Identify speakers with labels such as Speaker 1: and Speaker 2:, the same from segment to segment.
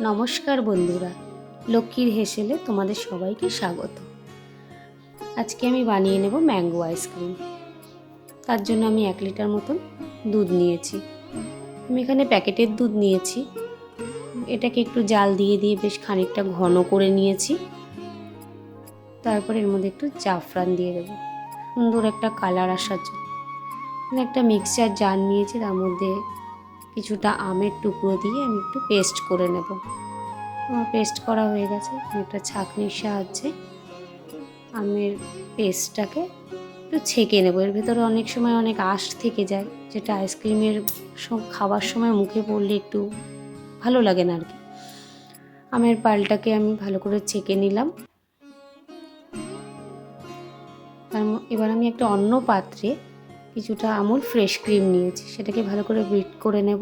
Speaker 1: নমস্কার বন্ধুরা, লক্ষ্মীর হেসেলে তোমাদের সবাইকে স্বাগত। আজকে আমি বানিয়ে নেব ম্যাঙ্গো আইসক্রিম। তার জন্য আমি 1 লিটার মতন দুধ নিয়েছি। আমি এখানে প্যাকেটের দুধ নিয়েছি। এটাকে একটু জাল দিয়ে বেশ খানিকটা ঘন করে নিয়েছি। তারপরে এর মধ্যে একটু জাফরান দিয়ে দেবো, সুন্দর একটা কালার আসার জন্য। একটা মিক্সচার জার নিয়েছি, তার মধ্যে কিছুটা আমের টুকরো দিয়ে আমি একটু পেস্ট করে নেব। আমার পেস্ট করা হয়ে গেছে। আমি একটা ছাঁকনির সাহায্যে আমের পেস্টটাকে একটু ছেঁকে নেব। এর ভেতরে অনেক সময় অনেক আঁশ থেকে যায়, যেটা আইসক্রিমের খাওয়ার সময় মুখে পড়লে একটু ভালো লাগে না আর কি। আমের পালটাকে আমি ভালো করে ছেঁকে নিলাম। এবার আমি একটা অন্য পাত্রে কিছুটা আমুল ফ্রেশ ক্রিম নিয়েছি, সেটাকে ভালো করে বিট করে নেব।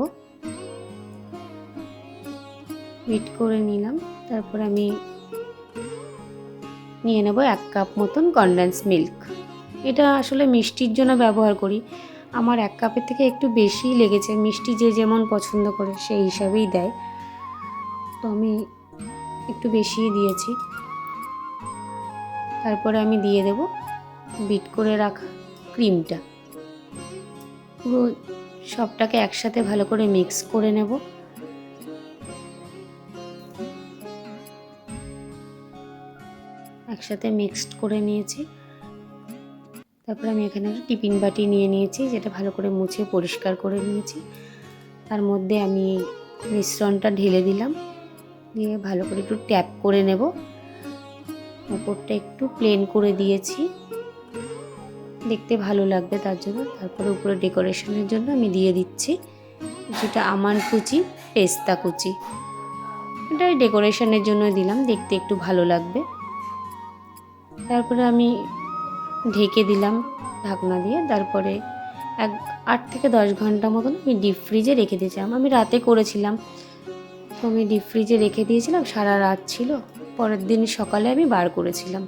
Speaker 1: বিট করে নিলাম। তারপর আমি নিয়ে নেব 1 কাপ মতন কনডেন্স মিল্ক। এটা আসলে মিষ্টির জন্য ব্যবহার করি। আমার 1 কাপের থেকে একটু বেশিই লেগেছে। মিষ্টি যে যেমন পছন্দ করে সেই হিসাবেই দেয়, তো আমি একটু বেশিই দিয়েছি। তারপরে আমি দিয়ে দেব বিট করে রাখা ক্রিমটা। পুরো সবটাকে একসাথে ভালো করে মিক্স করে নেব। একসাথে মিক্সড করে নিয়েছি। তারপরে আমি এখানে একটা টিফিন বাটি নিয়ে নিয়েছি, যেটা ভালো করে মুছে পরিষ্কার করে নিয়েছি। তার মধ্যে আমি মিশ্রণটা ঢেলে দিলাম, দিয়ে ভালো করে একটু ট্যাপ করে নেব। উপরটা একটু প্লেন করে দিয়েছি, দেখতে ভালো লাগবে তার জন্য। তারপরে উপরে ডেকোরেশনের জন্য আমি দিয়ে দিচ্ছি কিছুটা আমন্ড কুচি, পেস্তা কুচি। এটা ডেকোরেশনের জন্য দিলাম, দেখতে একটু ভালো লাগবে। তারপরে আমি ঢেকে দিলাম ঢাকনা দিয়ে। তারপরে 8 থেকে 10 ঘন্টা মতন আমি ডিপ ফ্রিজে রেখে দিয়েছিলাম। আমি রাতে করেছিলাম, তো আমি ডিপ ফ্রিজে রেখে দিয়েছিলাম, সারা রাত ছিল। পরের দিন সকালে আমি বার করেছিলাম।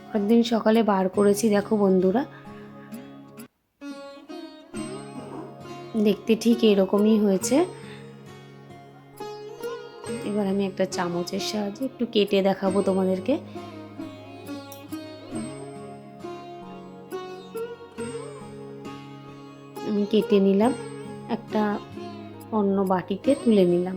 Speaker 1: পরের দিন সকালে বার করেছি। দেখো বন্ধুরা, দেখতে ঠিক এরকমই হয়েছে। এবার আমি একটা চামচের সাহায্যে একটু কেটে দেখাবো তোমাদেরকে। আমি কেটে নিলাম, একটা অন্য বাটিতে তুলে নিলাম।